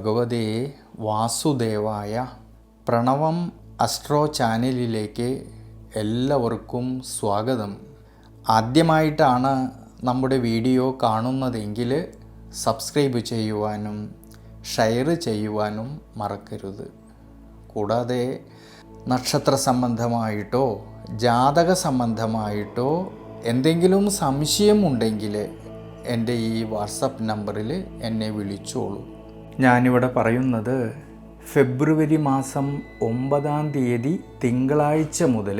ഭഗവതേ വാസുദേവായ. പ്രണവം അസ്ട്രോ ചാനലിലേക്ക് എല്ലാവർക്കും സ്വാഗതം. ആദ്യമായിട്ടാണ് നമ്മുടെ വീഡിയോ കാണുന്നതെങ്കിൽ സബ്സ്ക്രൈബ് ചെയ്യുവാനും ഷെയർ ചെയ്യുവാനും മറക്കരുത്. കൂടാതെ നക്ഷത്ര സംബന്ധമായിട്ടോ ജാതക സംബന്ധമായിട്ടോ എന്തെങ്കിലും സംശയമുണ്ടെങ്കിൽ എൻ്റെ ഈ വാട്സപ്പ് നമ്പറിൽ എന്നെ വിളിച്ചോളൂ. ഞാനിവിടെ പറയുന്നത് ഫെബ്രുവരി മാസം 9-ാം തീയതി തിങ്കളാഴ്ച മുതൽ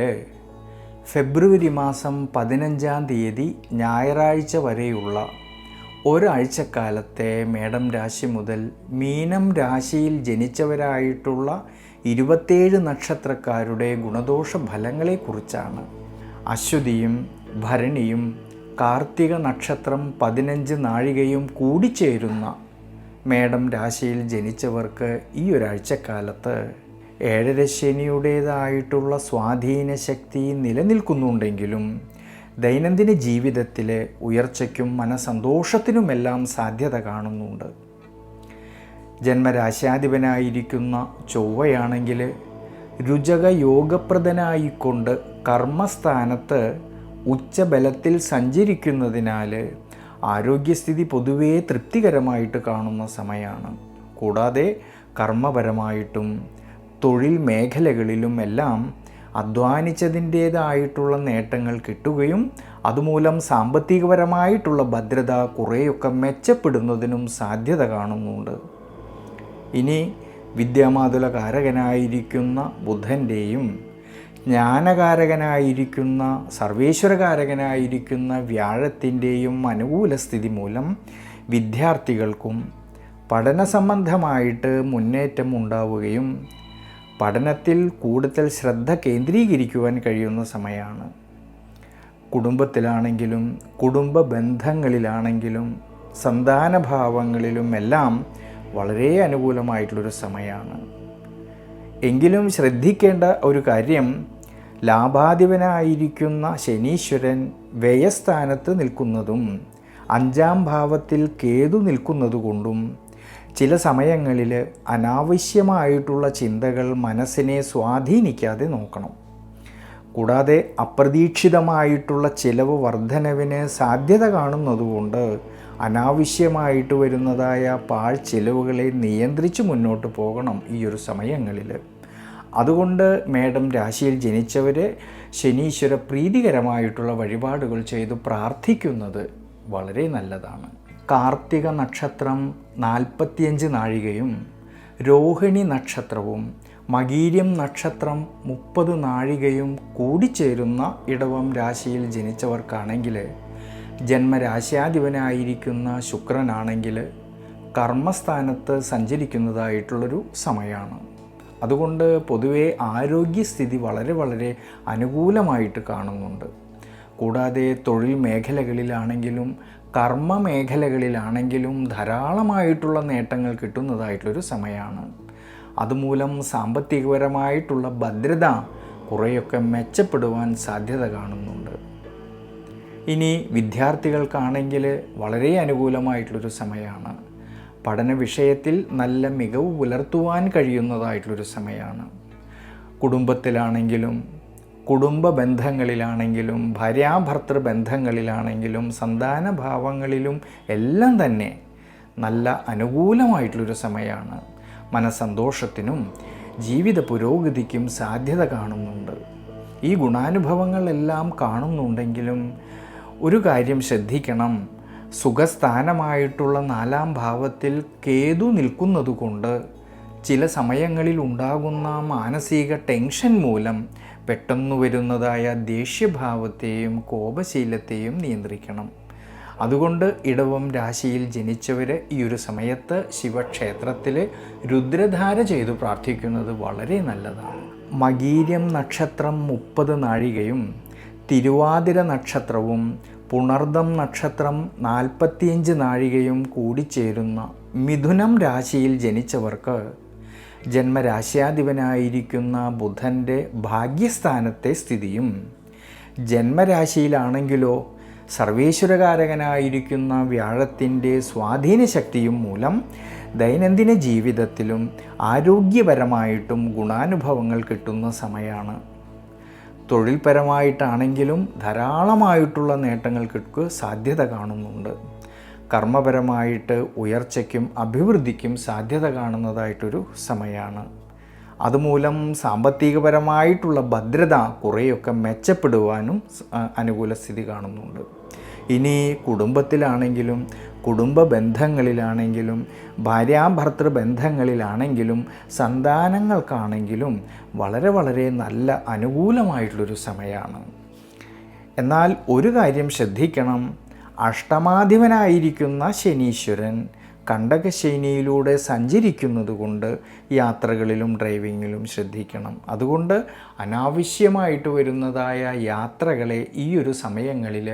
ഫെബ്രുവരി മാസം 15-ാം തീയതി ഞായറാഴ്ച വരെയുള്ള ഒരാഴ്ചക്കാലത്തെ മേടം രാശി മുതൽ മീനം രാശിയിൽ ജനിച്ചവരായിട്ടുള്ള 27 നക്ഷത്രക്കാരുടെ ഗുണദോഷ ഫലങ്ങളെക്കുറിച്ചാണ്. അശ്വതിയും ഭരണിയും കാർത്തിക നക്ഷത്രം 15 നാഴികയും കൂടിച്ചേരുന്ന മേടം രാശിയിൽ ജനിച്ചവർക്ക് ഈ ഒരാഴ്ചക്കാലത്ത് ഏഴരശനിയുടേതായിട്ടുള്ള സ്വാധീന ശക്തി നിലനിൽക്കുന്നുണ്ടെങ്കിലും ദൈനംദിന ജീവിതത്തിലെ ഉയർച്ചയ്ക്കും മനസന്തോഷത്തിനുമെല്ലാം സാധ്യത കാണുന്നുണ്ട്. ജന്മരാശ്യാധിപനായിരിക്കുന്ന ചൊവ്വയാണെങ്കിൽ രുചക യോഗപ്രദനായിക്കൊണ്ട് കർമ്മസ്ഥാനത്ത് ഉച്ചബലത്തിൽ സഞ്ചരിക്കുന്നതിനാൽ ആരോഗ്യസ്ഥിതി പൊതുവേ തൃപ്തികരമായിട്ട് കാണുന്ന സമയമാണ്. കൂടാതെ കർമ്മപരമായിട്ടും തൊഴിൽ മേഖലകളിലും എല്ലാം അധ്വാനിച്ചതിൻ്റേതായിട്ടുള്ള നേട്ടങ്ങൾ കിട്ടുകയും അതുമൂലം സാമ്പത്തികപരമായിട്ടുള്ള ഭദ്രത കുറേയൊക്കെ മെച്ചപ്പെടുന്നതിനും സാധ്യത കാണുന്നുണ്ട്. ഇനി വിദ്യാമാതുലകാരകനായിരിക്കുന്ന ബുധൻ്റെയും ജ്ഞാനകാരകനായിരിക്കുന്ന സർവേശ്വരകാരകനായിരിക്കുന്ന വ്യാഴത്തിൻ്റെയും അനുകൂല സ്ഥിതി മൂലം വിദ്യാർത്ഥികൾക്കും പഠന സംബന്ധമായിട്ട് മുന്നേറ്റം ഉണ്ടാവുകയും പഠനത്തിൽ കൂടുതൽ ശ്രദ്ധ കേന്ദ്രീകരിക്കുവാൻ കഴിയുന്ന സമയമാണ്. കുടുംബത്തിലാണെങ്കിലും കുടുംബ ബന്ധങ്ങളിലാണെങ്കിലും സന്താനഭാവങ്ങളിലും എല്ലാം വളരെ അനുകൂലമായിട്ടുള്ളൊരു സമയമാണ്. എങ്കിലും ശ്രദ്ധിക്കേണ്ട ഒരു കാര്യം, ലാഭാധിപനായിരിക്കുന്ന ശനീശ്വരൻ വ്യയസ്ഥാനത്ത് നിൽക്കുന്നതും 5-ാം ഭാവത്തിൽ കേതു നിൽക്കുന്നതുകൊണ്ടും ചില സമയങ്ങളിൽ അനാവശ്യമായിട്ടുള്ള ചിന്തകൾ മനസ്സിനെ സ്വാധീനിക്കാതെ നോക്കണം. കൂടാതെ അപ്രതീക്ഷിതമായിട്ടുള്ള ചിലവ് വർധനവിന് സാധ്യത കാണുന്നതുകൊണ്ട് അനാവശ്യമായിട്ട് വരുന്നതായ പാഴ്ചിലവുകളെ നിയന്ത്രിച്ച് മുന്നോട്ട് പോകണം ഈ ഒരു സമയങ്ങളിൽ. അതുകൊണ്ട് മേടം രാശിയിൽ ജനിച്ചവർ ശനീശ്വര പ്രീതികരമായിട്ടുള്ള വഴിപാടുകൾ ചെയ്ത് പ്രാർത്ഥിക്കുന്നത് വളരെ നല്ലതാണ്. കാർത്തിക നക്ഷത്രം 45 നാഴികയും രോഹിണി നക്ഷത്രവും മകീര്യം നക്ഷത്രം 30 നാഴികയും കൂടിച്ചേരുന്ന ഇടവം രാശിയിൽ ജനിച്ചവർക്കാണെങ്കിൽ ജന്മരാശ്യാധിപനായിരിക്കുന്ന ശുക്രനാണെങ്കിൽ കർമ്മസ്ഥാനത്ത് സഞ്ചരിക്കുന്നതായിട്ടുള്ളൊരു സമയമാണ്. അതുകൊണ്ട് പൊതുവെ ആരോഗ്യസ്ഥിതി വളരെ അനുകൂലമായിട്ട് കാണുന്നുണ്ട്. കൂടാതെ തൊഴിൽ മേഖലകളിലാണെങ്കിലും കർമ്മ മേഖലകളിലാണെങ്കിലും ധാരാളമായിട്ടുള്ള നേട്ടങ്ങൾ കിട്ടുന്നതായിട്ടുള്ളൊരു സമയമാണ്. അതുമൂലം സാമ്പത്തികപരമായിട്ടുള്ള ഭദ്രത കുറേയൊക്കെ മെച്ചപ്പെടുവാൻ സാധ്യത കാണുന്നുണ്ട്. ഇനി വിദ്യാർത്ഥികൾക്കാണെങ്കിൽ വളരെ അനുകൂലമായിട്ടുള്ളൊരു സമയമാണ്. പഠന വിഷയത്തിൽ നല്ല മികവ് പുലർത്തുവാൻ കഴിയുന്നതായിട്ടുള്ളൊരു സമയമാണ്. കുടുംബത്തിലാണെങ്കിലും കുടുംബ ബന്ധങ്ങളിലാണെങ്കിലും ഭാര്യാഭർത്തൃ ബന്ധങ്ങളിലാണെങ്കിലും സന്താനഭാവങ്ങളിലും എല്ലാം തന്നെ നല്ല അനുകൂലമായിട്ടുള്ളൊരു സമയമാണ്. മനസ്സന്തോഷത്തിനും ജീവിത പുരോഗതിക്കും സാധ്യത കാണുന്നുണ്ട്. ഈ ഗുണാനുഭവങ്ങളെല്ലാം കാണുന്നുണ്ടെങ്കിലും ഒരു കാര്യം ശ്രദ്ധിക്കണം, സുഖസ്ഥാനമായിട്ടുള്ള 4-ാം ഭാവത്തിൽ കേതു നിൽക്കുന്നതുകൊണ്ട് ചില സമയങ്ങളിൽ ഉണ്ടാകുന്ന മാനസിക ടെൻഷൻ മൂലം പെട്ടെന്ന് വരുന്നതായ ദേഷ്യഭാവത്തെയും കോപശീലത്തെയും നിയന്ത്രിക്കണം. അതുകൊണ്ട് ഇടവം രാശിയിൽ ജനിച്ചവർ ഈ ഒരു സമയത്ത് ശിവക്ഷേത്രത്തിൽ രുദ്രധാര ചെയ്തു പ്രാർത്ഥിക്കുന്നത് വളരെ നല്ലതാണ്. മകീര്യം നക്ഷത്രം 30 നാഴികയും തിരുവാതിര നക്ഷത്രവും പുണർദം നക്ഷത്രം 45 നാഴികയും കൂടിച്ചേരുന്ന മിഥുനം രാശിയിൽ ജനിച്ചവർക്ക് ജന്മരാശ്യാധിപനായിരിക്കുന്ന ബുധൻ്റെ ഭാഗ്യസ്ഥാനത്തെ സ്ഥിതിയും ജന്മരാശിയിലാണെങ്കിലോ സർവേശ്വരകാരകനായിരിക്കുന്ന വ്യാഴത്തിൻ്റെ സ്വാധീനശക്തിയും മൂലം ദൈനംദിന ജീവിതത്തിലും ആരോഗ്യപരമായിട്ടും ഗുണാനുഭവങ്ങൾ കിട്ടുന്ന സമയമാണ്. തൊഴിൽപരമായിട്ടാണെങ്കിലും ധാരാളമായിട്ടുള്ള നേട്ടങ്ങൾക്ക് സാധ്യത കാണുന്നുണ്ട്. കർമ്മപരമായിട്ട് ഉയർച്ചയ്ക്കും അഭിവൃദ്ധിക്കും സാധ്യത കാണുന്നതായിട്ടൊരു സമയമാണ്. അതുമൂലം സാമ്പത്തികപരമായിട്ടുള്ള ഭദ്രത കുറേയൊക്കെ മെച്ചപ്പെടുവാനും അനുകൂല സ്ഥിതി കാണുന്നുണ്ട്. ഇനി കുടുംബത്തിലാണെങ്കിലും കുടുംബ ബന്ധങ്ങളിലാണെങ്കിലും ഭാര്യാഭർത്തൃ ബന്ധങ്ങളിലാണെങ്കിലും സന്താനങ്ങൾക്കാണെങ്കിലും വളരെ വളരെ നല്ല അനുകൂലമായിട്ടുള്ളൊരു സമയമാണ്. എന്നാൽ ഒരു കാര്യം ശ്രദ്ധിക്കണം, അഷ്ടമാധിപനായിരിക്കുന്ന ശനീശ്വരൻ കണ്ടകശനിയിലൂടെ സഞ്ചരിക്കുന്നത് കൊണ്ട് യാത്രകളിലും ഡ്രൈവിങ്ങിലും ശ്രദ്ധിക്കണം. അതുകൊണ്ട് അനാവശ്യമായിട്ട് വരുന്നതായ യാത്രകളെ ഈ ഒരു സമയങ്ങളിൽ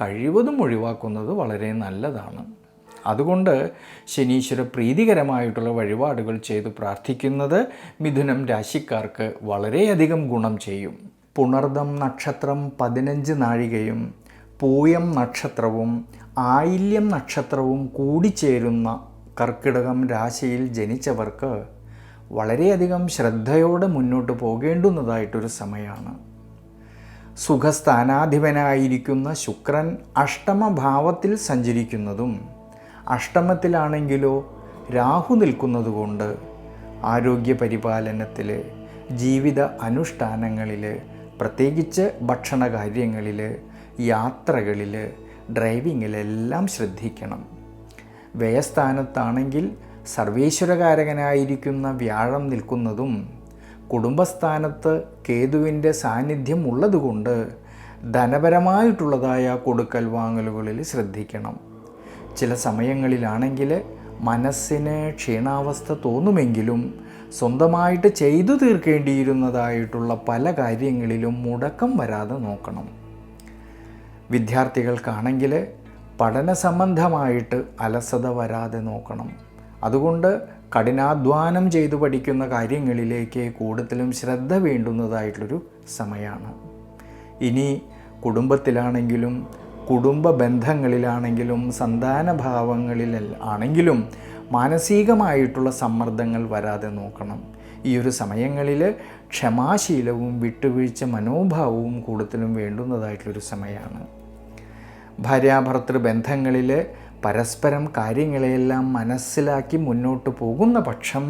കഴിവതും ഒഴിവാക്കുന്നത് വളരെ നല്ലതാണ്. അതുകൊണ്ട് ശനീശ്വര പ്രീതികരമായിട്ടുള്ള വഴിപാടുകൾ ചെയ്ത് പ്രാർത്ഥിക്കുന്നത് മിഥുനം രാശിക്കാർക്ക് വളരെയധികം ഗുണം ചെയ്യും. പുണർദം നക്ഷത്രം 15 നാഴികയും പൂയം നക്ഷത്രവും ആയില്യം നക്ഷത്രവും കൂടിച്ചേരുന്ന കർക്കിടകം രാശിയിൽ ജനിച്ചവർക്ക് വളരെയധികം ശ്രദ്ധയോടെ മുന്നോട്ട് പോകേണ്ടുന്നതായിട്ടൊരു സമയമാണ്. സുഖസ്ഥാനാധിപനായിരിക്കുന്ന ശുക്രൻ അഷ്ടമഭാവത്തിൽ സഞ്ചരിക്കുന്നതും അഷ്ടമത്തിലാണെങ്കിലോ രാഹു നിൽക്കുന്നതുകൊണ്ട് ആരോഗ്യ പരിപാലനത്തിൽ, ജീവിത അനുഷ്ഠാനങ്ങളിൽ, പ്രത്യേകിച്ച് ഭക്ഷണകാര്യങ്ങളിൽ, യാത്രകളിൽ, ഡ്രൈവിങ്ങിലെല്ലാം ശ്രദ്ധിക്കണം. വ്യയസ്ഥാനത്താണെങ്കിൽ സർവേശ്വരകാരകനായിരിക്കുന്ന വ്യാഴം നിൽക്കുന്നതും കുടുംബസ്ഥാനത്ത് കേതുവിൻ്റെ സാന്നിധ്യം ഉള്ളതുകൊണ്ട് ധനപരമായിട്ടുള്ളതായ കൊടുക്കൽ വാങ്ങലുകളിൽ ശ്രദ്ധിക്കണം. ചില സമയങ്ങളിലാണെങ്കിൽ മനസ്സിന് ക്ഷീണാവസ്ഥ തോന്നുമെങ്കിലും സ്വന്തമായിട്ട് ചെയ്തു തീർക്കേണ്ടിയിരുന്നതായിട്ടുള്ള പല കാര്യങ്ങളിലും മുടക്കം വരാതെ നോക്കണം. വിദ്യാർത്ഥികൾക്കാണെങ്കിൽ പഠന സംബന്ധമായിട്ട് അലസത വരാതെ നോക്കണം. അതുകൊണ്ട് കഠിനാധ്വാനം ചെയ്തു പഠിക്കുന്ന കാര്യങ്ങളിലേക്ക് കൂടുതലും ശ്രദ്ധ വേണ്ടുന്നതായിട്ടുള്ളൊരു സമയമാണ്. ഇനി കുടുംബത്തിലാണെങ്കിലും കുടുംബ ബന്ധങ്ങളിലാണെങ്കിലും സന്താനഭാവങ്ങളിൽ ആണെങ്കിലും മാനസികമായിട്ടുള്ള സമ്മർദ്ദങ്ങൾ വരാതെ നോക്കണം. ഈ ഒരു സമയങ്ങളിൽ ക്ഷമാശീലവും വിട്ടുവീഴ്ച മനോഭാവവും കൂടുതലും വേണ്ടുന്നതായിട്ടുള്ളൊരു സമയമാണ്. ഭാര്യാഭർത്തൃ ബന്ധങ്ങളിൽ പരസ്പരം കാര്യങ്ങളെയെല്ലാം മനസ്സിലാക്കി മുന്നോട്ട് പോകുന്ന പക്ഷം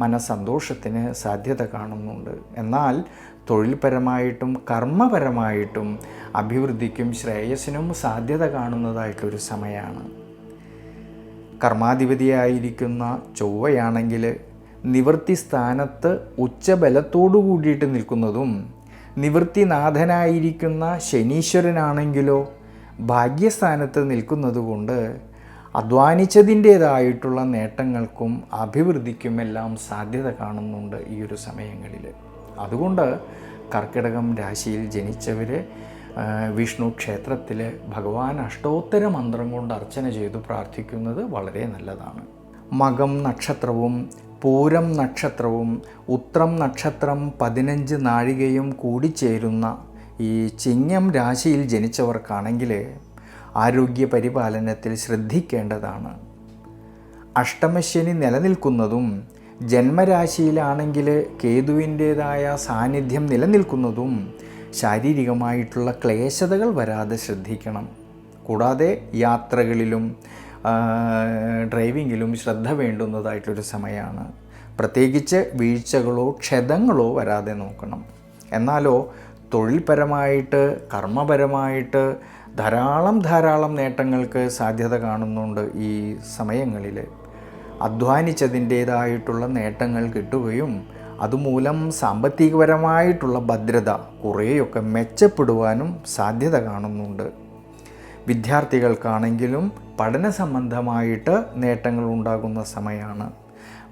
മനസ്സന്തോഷത്തിന് സാധ്യത കാണുന്നുണ്ട്. എന്നാൽ തൊഴിൽപരമായിട്ടും കർമ്മപരമായിട്ടും അഭിവൃദ്ധിക്കും ശ്രേയസ്സിനും സാധ്യത കാണുന്നതായിട്ടൊരു സമയമാണ്. കർമാധിപതിയായിരിക്കുന്ന ചൊവ്വയാണെങ്കിൽ നിവൃത്തി സ്ഥാനത്ത് ഉച്ചബലത്തോടു കൂടിയിട്ട് നിൽക്കുന്നതും നിവൃത്തിനാഥനായിരിക്കുന്ന ശനീശ്വരനാണെങ്കിലോ ഭാഗ്യസ്ഥാനത്ത് നിൽക്കുന്നതുകൊണ്ട് അധ്വാനിച്ചതിൻ്റേതായിട്ടുള്ള നേട്ടങ്ങൾക്കും അഭിവൃദ്ധിക്കുമെല്ലാം സാധ്യത കാണുന്നുണ്ട് ഈ ഒരു സമയങ്ങളിൽ. അതുകൊണ്ട് കർക്കിടകം രാശിയിൽ ജനിച്ചവർ വിഷ്ണു ക്ഷേത്രത്തിൽ ഭഗവാൻ അഷ്ടോത്തര മന്ത്രം കൊണ്ട് അർച്ചന ചെയ്തു പ്രാർത്ഥിക്കുന്നത് വളരെ നല്ലതാണ്. മകം നക്ഷത്രവും പൂരം നക്ഷത്രവും ഉത്രം നക്ഷത്രം 15 നാഴികയും കൂടിച്ചേരുന്ന ഈ ചിങ്ങം രാശിയിൽ ജനിച്ചവർക്കാണെങ്കിൽ ആരോഗ്യ പരിപാലനത്തിൽ ശ്രദ്ധിക്കേണ്ടതാണ്. അഷ്ടമശനി നിലനിൽക്കുന്നതും ജന്മരാശിയിലാണെങ്കിൽ കേതുവിൻ്റേതായ സാന്നിധ്യം നിലനിൽക്കുന്നതും ശാരീരികമായിട്ടുള്ള ക്ലേശതകൾ വരാതെ ശ്രദ്ധിക്കണം. കൂടാതെ യാത്രകളിലും ഡ്രൈവിങ്ങിലും ശ്രദ്ധ വേണ്ടുന്നതായിട്ടൊരു സമയമാണ്. പ്രത്യേകിച്ച് വീഴ്ചകളോ ക്ഷതങ്ങളോ വരാതെ നോക്കണം. എന്നാലോ തൊഴിൽപരമായിട്ട് കർമ്മപരമായിട്ട് ധാരാളം നേട്ടങ്ങൾക്ക് സാധ്യത കാണുന്നുണ്ട്. ഈ സമയങ്ങളിൽ അധ്വാനിച്ചതിൻ്റേതായിട്ടുള്ള നേട്ടങ്ങൾ കിട്ടുകയും അതുമൂലം സാമ്പത്തികപരമായിട്ടുള്ള ഭദ്രത കുറേയൊക്കെ മെച്ചപ്പെടുവാനും സാധ്യത കാണുന്നുണ്ട്. വിദ്യാർത്ഥികൾക്കാണെങ്കിലും പഠന സംബന്ധമായിട്ട് നേട്ടങ്ങൾ ഉണ്ടാകുന്ന സമയമാണ്.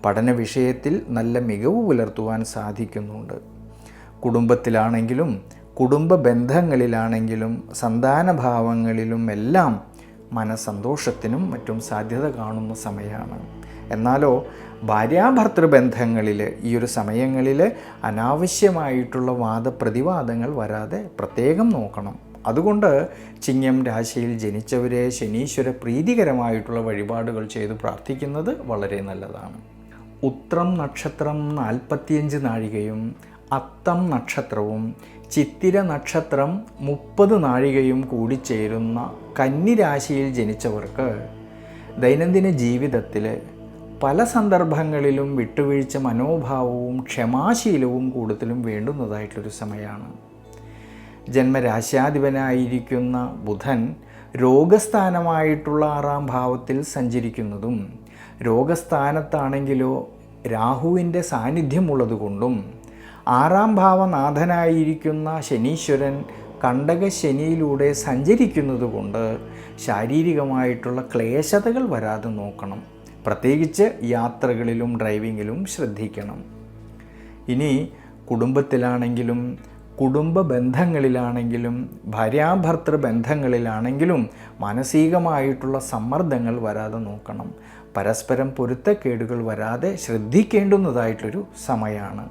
പഠന വിഷയത്തിൽ നല്ല മികവ് പുലർത്തുവാൻ സാധിക്കുന്നുണ്ട്. കുടുംബത്തിലാണെങ്കിലും കുടുംബ ബന്ധങ്ങളിലാണെങ്കിലും സന്താനഭാവങ്ങളിലും എല്ലാം മനസ്സന്തോഷത്തിനും മറ്റും സാധ്യത കാണുന്ന സമയമാണ്. എന്നാലോ ഭാര്യാഭർത്തൃ ബന്ധങ്ങളിൽ ഈ ഒരു സമയങ്ങളിൽ അനാവശ്യമായിട്ടുള്ള വാദപ്രതിവാദങ്ങൾ വരാതെ പ്രത്യേകം നോക്കണം. അതുകൊണ്ട് ചിങ്ങം രാശിയിൽ ജനിച്ചവരെ ശനീശ്വര പ്രീതികരമായിട്ടുള്ള വഴിപാടുകൾ ചെയ്ത് പ്രാർത്ഥിക്കുന്നത് വളരെ നല്ലതാണ്. ഉത്രം നക്ഷത്രം 45 നാഴികയും അത്തം നക്ഷത്രവും ചിത്തിര നക്ഷത്രം 30 നാഴികയും കൂടിച്ചേരുന്ന കന്നിരാശിയിൽ ജനിച്ചവർക്ക് ദൈനംദിന ജീവിതത്തിൽ പല സന്ദർഭങ്ങളിലും വിട്ടുവീഴ്ച മനോഭാവവും ക്ഷമാശീലവും കൂടുതലും വേണ്ടുന്നതായിട്ടൊരു സമയമാണ്. ജന്മരാശ്യാധിപനായിരിക്കുന്ന ബുധൻ രോഗസ്ഥാനമായിട്ടുള്ള 6-ാം ഭാവത്തിൽ സഞ്ചരിക്കുന്നതും രോഗസ്ഥാനത്താണെങ്കിലോ രാഹുവിൻ്റെ സാന്നിധ്യമുള്ളതുകൊണ്ടും 6-ാം ഭാവനാഥനായിരിക്കുന്ന ശനീശ്വരൻ കണ്ടകശനിയിലൂടെ സഞ്ചരിക്കുന്നതുകൊണ്ട് ശാരീരികമായിട്ടുള്ള ക്ലേശതകൾ വരാതെ നോക്കണം. പ്രത്യേകിച്ച് യാത്രകളിലും ഡ്രൈവിങ്ങിലും ശ്രദ്ധിക്കണം. ഇനി കുടുംബത്തിലാണെങ്കിലും കുടുംബ ബന്ധങ്ങളിലാണെങ്കിലും ഭാര്യാഭർത്തൃ ബന്ധങ്ങളിലാണെങ്കിലും മാനസികമായിട്ടുള്ള സമ്മർദ്ദങ്ങൾ വരാതെ നോക്കണം. പരസ്പരം പൊരുത്തക്കേടുകൾ വരാതെ ശ്രദ്ധിക്കേണ്ടുന്നതായിട്ടൊരു സമയമാണ്.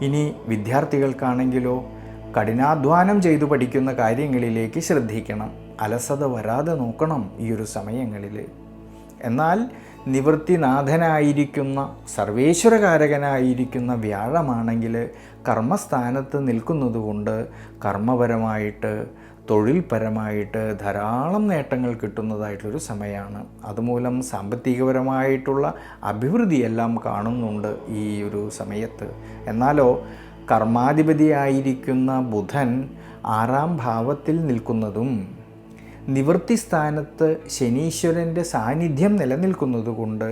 ഇനി വിദ്യാർത്ഥികൾക്കാണെങ്കിലോ കഠിനാധ്വാനം ചെയ്തു പഠിക്കുന്ന കാര്യങ്ങളിലേക്ക് ശ്രദ്ധിക്കണം. അലസത വരാതെ നോക്കണം ഈ ഒരു സമയങ്ങളിൽ. എന്നാൽ നിവൃത്തിനാഥനായിരിക്കുന്ന സർവേശ്വരകാരകനായിരിക്കുന്ന വ്യാഴമാണെങ്കിൽ കർമ്മസ്ഥാനത്ത് നിൽക്കുന്നതുകൊണ്ട് കർമ്മപരമായിട്ട് തൊഴിൽപരമായിട്ട് ധാരാളം നേട്ടങ്ങൾ കിട്ടുന്നതായിട്ടൊരു സമയമാണ്. അതുമൂലം സാമ്പത്തികപരമായിട്ടുള്ള അഭിവൃദ്ധിയെല്ലാം കാണുന്നുണ്ട് ഈ ഒരു സമയത്ത്. എന്നാലോ കർമാധിപതിയായിരിക്കുന്ന ബുധൻ 6-ാം ഭാവത്തിൽ നിൽക്കുന്നതും നിവൃത്തിസ്ഥാനത്ത് ശനീശ്വരൻ്റെ സാന്നിധ്യം നിലനിൽക്കുന്നതുകൊണ്ട്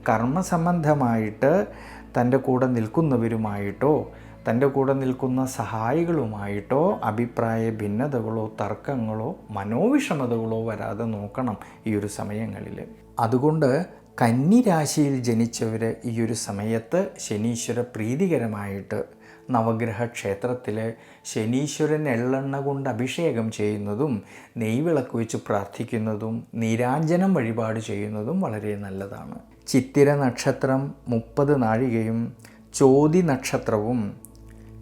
കർമ്മസംബന്ധമായിട്ട് തൻ്റെ കൂടെ നിൽക്കുന്നവരുമായിട്ടോ തൻ്റെ കൂടെ നിൽക്കുന്ന സഹായികളുമായിട്ടോ അഭിപ്രായ ഭിന്നതകളോ തർക്കങ്ങളോ മനോവിഷമതകളോ വരാതെ നോക്കണം ഈ ഒരു സമയങ്ങളിൽ. അതുകൊണ്ട് കന്നിരാശിയിൽ ജനിച്ചവർ ഈ ഒരു സമയത്ത് ശനീശ്വര പ്രീതികരമായിട്ട് നവഗ്രഹ ക്ഷേത്രത്തിൽ ശനീശ്വരൻ എള്ളെണ്ണ കൊണ്ട് അഭിഷേകം ചെയ്യുന്നതും നെയ്വിളക്ക് വെച്ച് പ്രാർത്ഥിക്കുന്നതും നീരാഞ്ജനം വഴിപാട് ചെയ്യുന്നതും വളരെ നല്ലതാണ്. ചിത്തിര നക്ഷത്രം 30 നാഴികയും ചോതി നക്ഷത്രവും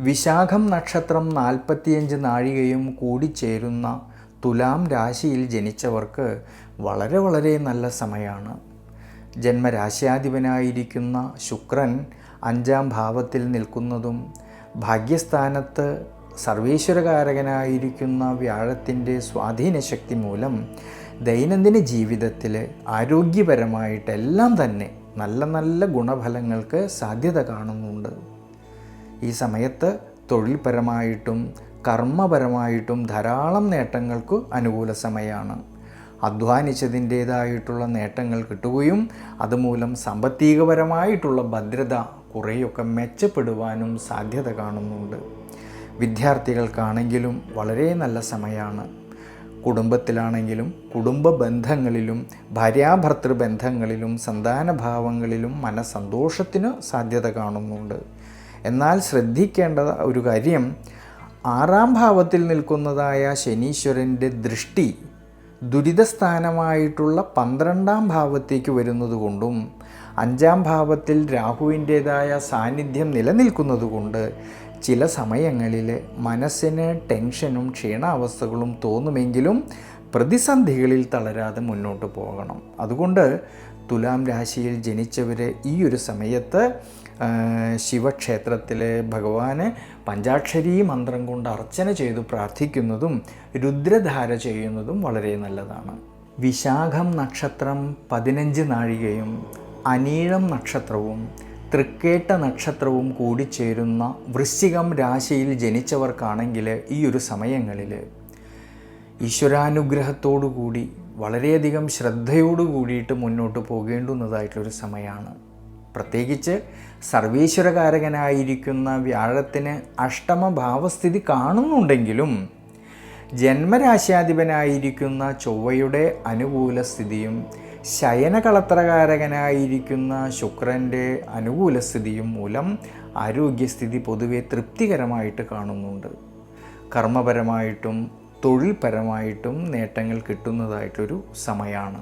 വിശാഖം നക്ഷത്രം 45 നാഴികയും കൂടിച്ചേരുന്ന തുലാം രാശിയിൽ ജനിച്ചവർക്ക് വളരെ വളരെ നല്ല സമയമാണ്. ജന്മരാശ്യാധിപനായിരിക്കുന്ന ശുക്രൻ 5-ാം ഭാവത്തിൽ നിൽക്കുന്നതും ഭാഗ്യസ്ഥാനത്ത് സർവേശ്വരകാരകനായിരിക്കുന്ന വ്യാഴത്തിൻ്റെ സ്വാധീനശക്തി മൂലം ദൈനംദിന ജീവിതത്തിൽ ആരോഗ്യപരമായിട്ടെല്ലാം തന്നെ നല്ല നല്ല ഗുണഫലങ്ങൾക്ക് സാധ്യത കാണുന്നുണ്ട്. ഈ സമയത്ത് തൊഴിൽപരമായിട്ടും കർമ്മപരമായിട്ടും ധാരാളം നേട്ടങ്ങൾക്ക് അനുകൂല സമയമാണ്. അധ്വാനിച്ചതിൻ്റേതായിട്ടുള്ള നേട്ടങ്ങൾ കിട്ടുകയും അതുമൂലം സാമ്പത്തികപരമായിട്ടുള്ള ഭദ്രത കുറേയൊക്കെ മെച്ചപ്പെടുവാനും സാധ്യത കാണുന്നുണ്ട്. വിദ്യാർത്ഥികൾക്കാണെങ്കിലും വളരെ നല്ല സമയമാണ്. കുടുംബത്തിലാണെങ്കിലും കുടുംബ ബന്ധങ്ങളിലും ഭാര്യാഭർത്തൃ ബന്ധങ്ങളിലും സന്താനഭാവങ്ങളിലും മനസ്സന്തോഷത്തിന് സാധ്യത കാണുന്നുണ്ട്. എന്നാൽ ശ്രദ്ധിക്കേണ്ട ഒരു കാര്യം, 6-ാം ഭാവത്തിൽ നിൽക്കുന്നതായ ശനീശ്വരൻ്റെ ദൃഷ്ടി ദുരിതസ്ഥാനമായിട്ടുള്ള 12-ാം ഭാവത്തേക്ക് വരുന്നതുകൊണ്ടും 5-ാം ഭാവത്തിൽ രാഹുവിൻ്റേതായ സാന്നിധ്യം നിലനിൽക്കുന്നതുകൊണ്ട് ചില സമയങ്ങളിൽ മനസ്സിന് ടെൻഷനും ക്ഷീണാവസ്ഥകളും തോന്നുമെങ്കിലും പ്രതിസന്ധികളിൽ തളരാതെ മുന്നോട്ട് പോകണം. അതുകൊണ്ട് തുലാം രാശിയിൽ ജനിച്ചവർ ഈ ഒരു സമയത്ത് ശിവക്ഷേത്രത്തിലെ ഭഗവാന് പഞ്ചാക്ഷരി മന്ത്രം കൊണ്ട് അർച്ചന ചെയ്തു പ്രാർത്ഥിക്കുന്നതും രുദ്രധാര ചെയ്യുന്നതും വളരെ നല്ലതാണ്. വിശാഖം നക്ഷത്രം 15 നാഴികയും അനീഴം നക്ഷത്രവും തൃക്കേട്ട നക്ഷത്രവും കൂടിച്ചേരുന്ന വൃശ്ചികം രാശിയിൽ ജനിച്ചവർക്കാണെങ്കിൽ ഈ ഒരു സമയങ്ങളിൽ ഈശ്വരാനുഗ്രഹത്തോടുകൂടി വളരെയധികം ശ്രദ്ധയോടു കൂടിയിട്ട് മുന്നോട്ട് പോകേണ്ടുന്നതായിട്ടൊരു സമയമാണ്. പ്രത്യേകിച്ച് സർവേശ്വരകാരകനായിരിക്കുന്ന വ്യാഴത്തിന് അഷ്ടമഭാവസ്ഥിതി കാണുന്നുണ്ടെങ്കിലും ജന്മരാശ്യാധിപനായിരിക്കുന്ന ചൊവ്വയുടെ അനുകൂല സ്ഥിതിയും ശയനകളത്രകാരകനായിരിക്കുന്ന ശുക്രൻ്റെ അനുകൂല സ്ഥിതിയും മൂലം ആരോഗ്യസ്ഥിതി പൊതുവെ തൃപ്തികരമായിട്ട് കാണുന്നുണ്ട്. കർമ്മപരമായിട്ടും തൊഴിൽപരമായിട്ടും നേട്ടങ്ങൾ കിട്ടുന്നതായിട്ടൊരു സമയമാണ്.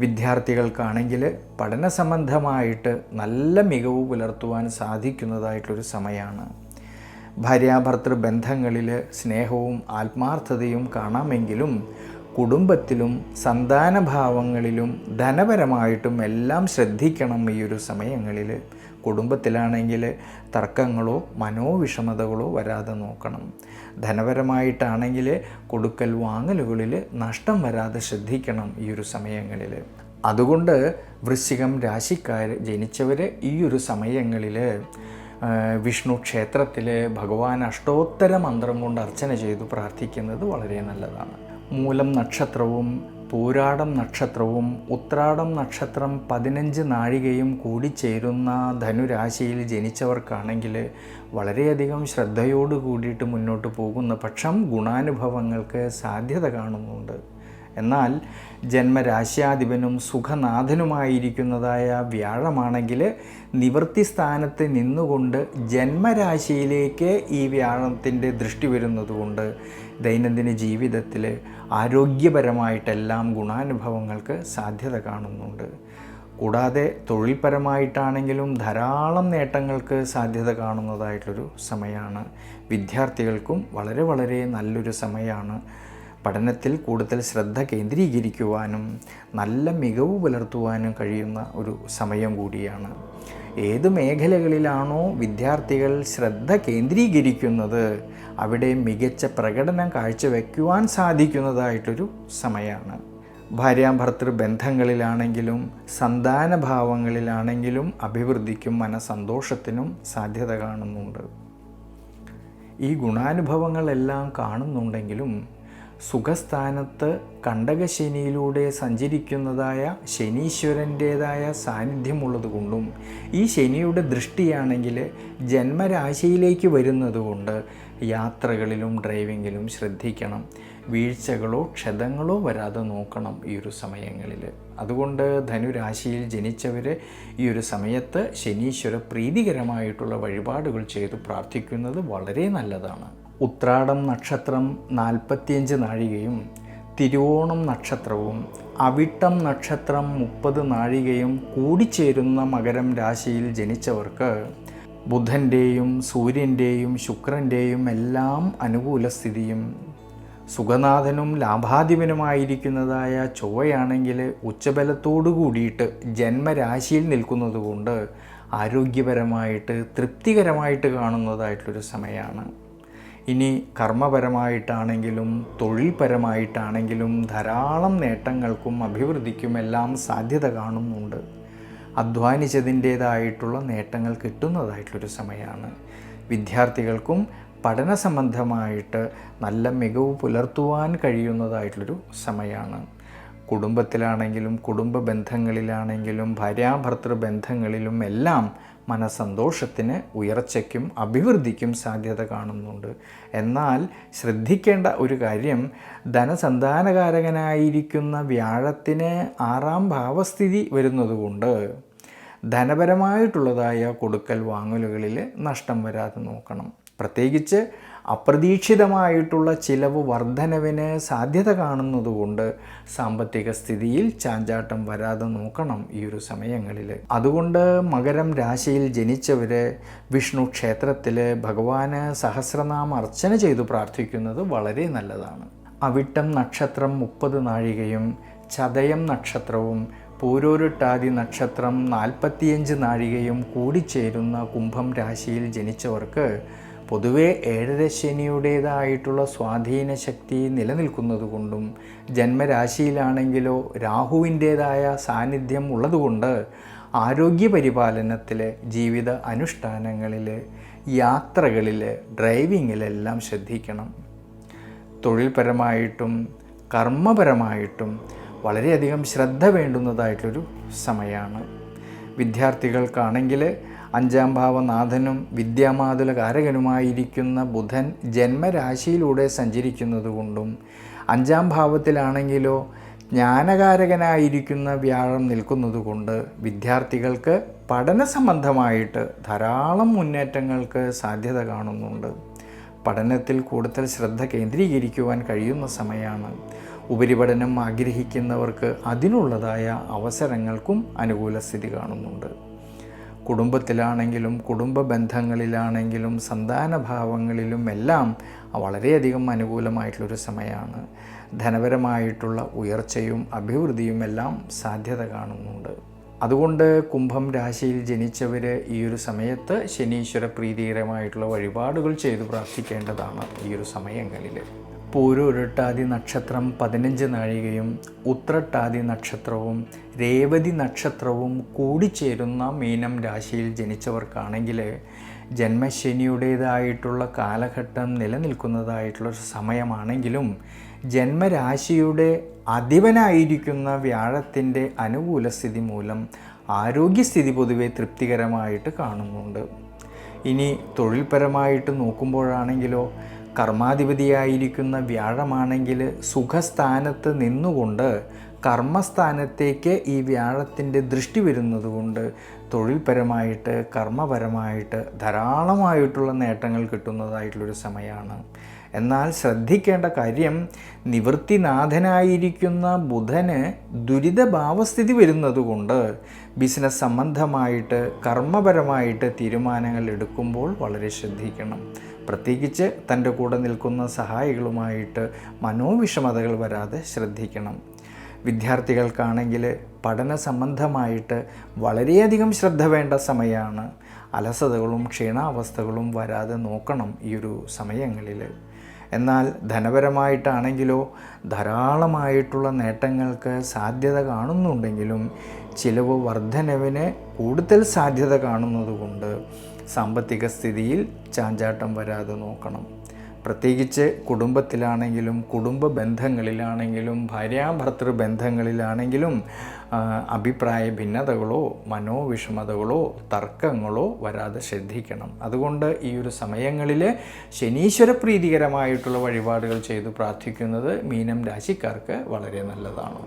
വിദ്യാർത്ഥികൾക്കാണെങ്കിൽ പഠന സംബന്ധമായിട്ട് നല്ല മികവ് പുലർത്തുവാൻ സാധിക്കുന്നതായിട്ടൊരു സമയമാണ്. ഭാര്യാഭർത്തൃ ബന്ധങ്ങളിൽ സ്നേഹവും ആത്മാർത്ഥതയും കാണാമെങ്കിലും കുടുംബത്തിലും സന്താനഭാവങ്ങളിലും ധനപരമായിട്ടും എല്ലാം ശ്രദ്ധിക്കണം. ഈ ഒരു സമയങ്ങളിൽ കുടുംബത്തിലാണെങ്കിൽ തർക്കങ്ങളോ മനോവിഷമതകളോ വരാതെ നോക്കണം. ധനപരമായിട്ടാണെങ്കിൽ കൊടുക്കൽ വാങ്ങലുകളിൽ നഷ്ടം വരാതെ ശ്രദ്ധിക്കണം ഈ ഒരു സമയങ്ങളിൽ. അതുകൊണ്ട് വൃശ്ചികം രാശിക്കാർ ജനിച്ചവർ ഈ ഒരു സമയങ്ങളിൽ വിഷ്ണു ക്ഷേത്രത്തിൽ ഭഗവാൻ അഷ്ടോത്തര മന്ത്രം കൊണ്ട് അർച്ചന ചെയ്തു പ്രാർത്ഥിക്കുന്നത് വളരെ നല്ലതാണ്. മൂലം നക്ഷത്രവും പൂരാടം നക്ഷത്രവും ഉത്രാടം നക്ഷത്രം 15 നാഴികയും കൂടിച്ചേരുന്ന ധനുരാശിയിൽ ജനിച്ചവർക്കാണെങ്കിൽ വളരെയധികം ശ്രദ്ധയോട് കൂടിയിട്ട് മുന്നോട്ട് പോകുന്ന പക്ഷം ഗുണാനുഭവങ്ങൾക്ക് സാധ്യത കാണുന്നുണ്ട്. എന്നാൽ ജന്മരാശ്യാധിപനും സുഖനാഥനുമായിരിക്കുന്നതായ വ്യാഴമാണെങ്കിൽ നിവൃത്തി സ്ഥാനത്ത് നിന്നുകൊണ്ട് ജന്മരാശിയിലേക്ക് ഈ വ്യാഴത്തിൻ്റെ ദൃഷ്ടി വരുന്നതുകൊണ്ട് ദൈനംദിന ജീവിതത്തിൽ ആരോഗ്യപരമായിട്ടെല്ലാം ഗുണാനുഭവങ്ങൾക്ക് സാധ്യത കാണുന്നുണ്ട്. കൂടാതെ തൊഴിൽപരമായിട്ടാണെങ്കിലും ധാരാളം നേട്ടങ്ങൾക്ക് സാധ്യത കാണുന്നതായിട്ടൊരു സമയമാണ്. വിദ്യാർത്ഥികൾക്കും വളരെ വളരെ നല്ലൊരു സമയമാണ്. പഠനത്തിൽ കൂടുതൽ ശ്രദ്ധ കേന്ദ്രീകരിക്കുവാനും നല്ല മികവ് പുലർത്തുവാനും കഴിയുന്ന ഒരു സമയം കൂടിയാണ്. ഏത് മേഖലകളിലാണോ വിദ്യാർത്ഥികൾ ശ്രദ്ധ കേന്ദ്രീകരിക്കുന്നത് അവിടെ മികച്ച പ്രകടനം കാഴ്ചവെക്കുവാൻ സാധിക്കുന്നതായിട്ടൊരു സമയമാണ്. ഭാര്യാഭർത്തൃ ബന്ധങ്ങളിലാണെങ്കിലും സന്താനഭാവങ്ങളിലാണെങ്കിലും അഭിവൃദ്ധിക്കും മനസ്സന്തോഷത്തിനും സാധ്യത കാണുന്നുണ്ട്. ഈ ഗുണാനുഭവങ്ങളെല്ലാം കാണുന്നുണ്ടെങ്കിലും സുഖസ്ഥാനത്ത് കണ്ടകശനിയിലൂടെ സഞ്ചരിക്കുന്നതായ ശനീശ്വരൻ്റേതായ സാന്നിധ്യമുള്ളത് കൊണ്ടും ഈ ശനിയുടെ ദൃഷ്ടിയാണെങ്കിൽ ജന്മരാശിയിലേക്ക് വരുന്നതുകൊണ്ട് യാത്രകളിലും ഡ്രൈവിങ്ങിലും ശ്രദ്ധിക്കണം. വീഴ്ചകളോ ക്ഷതങ്ങളോ വരാതെ നോക്കണം ഈ ഒരു സമയങ്ങളിൽ. അതുകൊണ്ട് ധനുരാശിയിൽ ജനിച്ചവർ ഈ ഒരു സമയത്ത് ശനീശ്വര പ്രീതികരമായിട്ടുള്ള വഴിപാടുകൾ ചെയ്ത് പ്രാർത്ഥിക്കുന്നത് വളരെ നല്ലതാണ്. ഉത്രാടം നക്ഷത്രം 45 നാഴികയും തിരുവോണം നക്ഷത്രവും അവിട്ടം നക്ഷത്രം 30 നാഴികയും കൂടിച്ചേരുന്ന മകരം രാശിയിൽ ജനിച്ചവർക്ക് ബുധൻ്റെയും സൂര്യൻ്റെയും ശുക്രൻ്റെയും എല്ലാം അനുകൂല സ്ഥിതിയും സുഖനാഥനും ലാഭാധിപനുമായിരിക്കുന്നതായ ചൊവ്വയാണെങ്കിൽ ഉച്ചബലത്തോടു കൂടിയിട്ട് ജന്മരാശിയിൽ നിൽക്കുന്നതുകൊണ്ട് ആരോഗ്യപരമായിട്ട് തൃപ്തികരമായിട്ട് കാണുന്നതായിട്ടൊരു സമയമാണ്. ഇനി കർമ്മപരമായിട്ടാണെങ്കിലും തൊഴിൽപരമായിട്ടാണെങ്കിലും ധാരാളം നേട്ടങ്ങൾക്കും അഭിവൃദ്ധിക്കും എല്ലാം സാധ്യത കാണുന്നുണ്ട്. അധ്വാനിച്ചതിൻ്റേതായിട്ടുള്ള നേട്ടങ്ങൾ കിട്ടുന്നതായിട്ടുള്ളൊരു സമയമാണ്. വിദ്യാർത്ഥികൾക്കും പഠന സംബന്ധമായിട്ട് നല്ല മികവ് പുലർത്തുവാൻ കഴിയുന്നതായിട്ടുള്ളൊരു സമയമാണ്. കുടുംബത്തിലാണെങ്കിലും കുടുംബ ബന്ധങ്ങളിലാണെങ്കിലും ഭാര്യാഭർത്തൃ ബന്ധങ്ങളിലും എല്ലാം മനസ്സന്തോഷത്തിന് ഉയർച്ചയ്ക്കും അഭിവൃദ്ധിക്കും സാധ്യത കാണുന്നുണ്ട്. എന്നാൽ ശ്രദ്ധിക്കേണ്ട ഒരു കാര്യം ധനസന്താനകാരകനായിരിക്കുന്ന വ്യാഴത്തിന് 6ാം ഭാവസ്ഥിതി വരുന്നതുകൊണ്ട് ധനപരമായിട്ടുള്ളതായ കൊടുക്കൽ വാങ്ങലുകളിൽ നഷ്ടം വരാതെ നോക്കണം. പ്രത്യേകിച്ച് അപ്രതീക്ഷിതമായിട്ടുള്ള ചിലവ് വർധനവിന് സാധ്യത കാണുന്നതുകൊണ്ട് സാമ്പത്തിക സ്ഥിതിയിൽ ചാഞ്ചാട്ടം വരാതെ നോക്കണം ഈ ഒരു സമയങ്ങളിൽ. അതുകൊണ്ട് മകരം രാശിയിൽ ജനിച്ചവർ വിഷ്ണു ക്ഷേത്രത്തിൽ ഭഗവാന് സഹസ്രനാമ അർച്ചന ചെയ്തു പ്രാർത്ഥിക്കുന്നത് വളരെ നല്ലതാണ്. അവിട്ടം നക്ഷത്രം 30 നാഴികയും ചതയം നക്ഷത്രവും പൂരോരുട്ടാതി നക്ഷത്രം 45 നാഴികയും കൂടിച്ചേരുന്ന കുംഭം രാശിയിൽ ജനിച്ചവർക്ക് പൊതുവെ 7ര ശനിയുടേതായിട്ടുള്ള സ്വാധീന ശക്തി നിലനിൽക്കുന്നതുകൊണ്ടും ജന്മരാശിയിലാണെങ്കിലോ രാഹുവിൻ്റേതായ സാന്നിധ്യം ഉള്ളതുകൊണ്ട് ആരോഗ്യപരിപാലനത്തിൽ, ജീവിത അനുഷ്ഠാനങ്ങളിൽ, യാത്രകളിൽ, ഡ്രൈവിങ്ങിലെല്ലാം ശ്രദ്ധിക്കണം. തൊഴിൽപരമായിട്ടും കർമ്മപരമായിട്ടും വളരെയധികം ശ്രദ്ധ വേണ്ടുന്നതായിട്ടൊരു സമയമാണ്. വിദ്യാർത്ഥികൾക്കാണെങ്കിൽ 5ാം ഭാവനാഥനും വിദ്യാമാതുല കാരകനുമായിരിക്കുന്ന ബുധൻ ജന്മരാശിയിലൂടെ സഞ്ചരിക്കുന്നതുകൊണ്ടും 5ാം ഭാവത്തിലാണെങ്കിലോ ജ്ഞാനകാരകനായിരിക്കുന്ന വ്യാഴം നിൽക്കുന്നതുകൊണ്ട് വിദ്യാർത്ഥികൾക്ക് പഠന സംബന്ധമായിട്ട് ധാരാളം മുന്നേറ്റങ്ങൾക്ക് സാധ്യത കാണുന്നുണ്ട്. പഠനത്തിൽ കൂടുതൽ ശ്രദ്ധ കേന്ദ്രീകരിക്കുവാൻ കഴിയുന്ന സമയമാണ്. ഉപരിപഠനം ആഗ്രഹിക്കുന്നവർക്ക് അതിനുള്ളതായ അവസരങ്ങൾക്കും അനുകൂല സ്ഥിതി കാണുന്നുണ്ട്. കുടുംബത്തിലാണെങ്കിലും കുടുംബ ബന്ധങ്ങളിലാണെങ്കിലും സന്താനഭാവങ്ങളിലും എല്ലാം വളരെയധികം അനുകൂലമായിട്ടുള്ളൊരു സമയമാണ്. ധനപരമായിട്ടുള്ള ഉയർച്ചയും അഭിവൃദ്ധിയും എല്ലാം സാധ്യത കാണുന്നുണ്ട്. അതുകൊണ്ട് കുംഭം രാശിയിൽ ജനിച്ചവർ ഈ ഒരു സമയത്ത് ശനീശ്വര പ്രീതികരമായിട്ടുള്ള വഴിപാടുകൾ ചെയ്തു പ്രാർത്ഥിക്കേണ്ടതാണ് ഈ ഒരു സമയങ്ങളിൽ. പൂരോരുട്ടാതി നക്ഷത്രം 15 നാഴികയും ഉത്രട്ടാതി നക്ഷത്രവും രേവതി നക്ഷത്രവും കൂടിച്ചേരുന്ന മീനം രാശിയിൽ ജനിച്ചവർക്കാണെങ്കിൽ ജന്മശനിയുടേതായിട്ടുള്ള കാലഘട്ടം നിലനിൽക്കുന്നതായിട്ടുള്ള സമയമാണെങ്കിലും ജന്മരാശിയുടെ അധിപനായിരിക്കുന്ന വ്യാഴത്തിൻ്റെ അനുകൂല സ്ഥിതി മൂലം ആരോഗ്യസ്ഥിതി പൊതുവെ തൃപ്തികരമായിട്ട് കാണുന്നുണ്ട്. ഇനി തൊഴിൽപരമായിട്ട് നോക്കുമ്പോഴാണെങ്കിലോ കർമാധിപതിയായിരിക്കുന്ന വ്യാഴമാണെങ്കിൽ സുഖസ്ഥാനത്ത് നിന്നുകൊണ്ട് കർമ്മസ്ഥാനത്തേക്ക് ഈ വ്യാഴത്തിൻ്റെ ദൃഷ്ടി വരുന്നതുകൊണ്ട് തൊഴിൽപരമായിട്ട് കർമ്മപരമായിട്ട് ധാരാളമായിട്ടുള്ള നേട്ടങ്ങൾ കിട്ടുന്നതായിട്ടുള്ളൊരു സമയമാണ്. എന്നാൽ ശ്രദ്ധിക്കേണ്ട കാര്യം, നിവൃത്തിനാഥനായിരിക്കുന്ന ബുധന് ദുരിതഭാവസ്ഥിതി വരുന്നതുകൊണ്ട് ബിസിനസ് സംബന്ധമായിട്ട് കർമ്മപരമായിട്ട് തീരുമാനങ്ങൾ എടുക്കുമ്പോൾ വളരെ ശ്രദ്ധിക്കണം. പ്രത്യേകിച്ച് തൻ്റെ കൂടെ നിൽക്കുന്ന സഹായികളുമായിട്ട് മനോവിഷമതകൾ വരാതെ ശ്രദ്ധിക്കണം. വിദ്യാർത്ഥികൾക്കാണെങ്കിൽ പഠന സംബന്ധമായിട്ട് വളരെയധികം ശ്രദ്ധ വേണ്ട സമയമാണ്. അലസതകളും ക്ഷീണാവസ്ഥകളും വരാതെ നോക്കണം ഈ ഒരു സമയങ്ങളിൽ. എന്നാൽ ധനപരമായിട്ടാണെങ്കിലോ ധാരാളമായിട്ടുള്ള നേട്ടങ്ങൾക്ക് സാധ്യത കാണുന്നുണ്ടെങ്കിലും ചിലവ് വർധനവിന് കൂടുതൽ സാധ്യത കാണുന്നതുകൊണ്ട് സാമ്പത്തിക സ്ഥിതിയിൽ ചാഞ്ചാട്ടം വരാതെ നോക്കണം. പ്രത്യേകിച്ച് കുടുംബത്തിലാണെങ്കിലും കുടുംബ ബന്ധങ്ങളിലാണെങ്കിലും ഭാര്യാഭർത്തൃ ബന്ധങ്ങളിലാണെങ്കിലും അഭിപ്രായ ഭിന്നതകളോ മനോവിഷമതകളോ തർക്കങ്ങളോ വരാതെ ശ്രദ്ധിക്കണം. അതുകൊണ്ട് ഈ ഒരു സമയങ്ങളിൽ ശനീശ്വര പ്രീതികരമായിട്ടുള്ള വഴിപാടുകൾ ചെയ്തു പ്രാർത്ഥിക്കുന്നത് മീനം രാശിക്കാർക്ക് വളരെ നല്ലതാണ്.